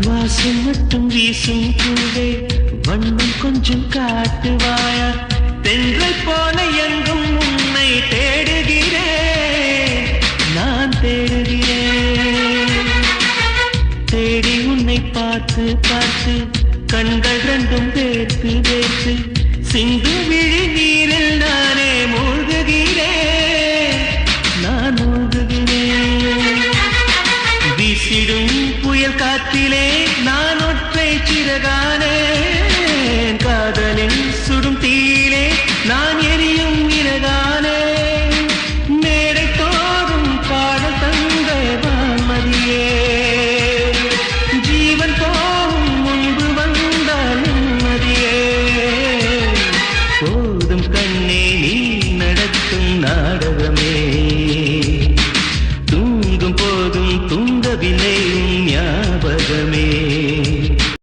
வாசம் மட்டும் வீசும் பூவே வண்ணம் கொஞ்சம் காட்டுவாயா தென்றல் போல எங்கும் உன்னை தேடுகிறேன் நான் தேடுகிறேன் தேடி உன்னை பார்த்து பார்த்து கண்கள் ரெண்டும் வேர்த்து வேர்த்து சிந்து விழி நீரில் நானே மூழ்குகிறேன் நான் மூழ்குகிறேன் வீசிடும் புயல் காற்றிலே நான் ஒற்றை சிறகானேன் காதலின் சுடும் தீயிலே நான் எரியும் இறகானே மேடை தோறும் பாடல் தந்த வான்மதியே ஜீவன் போகும் முன்பு வந்தால் நிம்மதியே போதும் கண்ணே நீ நடத்தும் நாடகமே தூங்கும் போதும் தூங்கவில்லை ஞாபகமே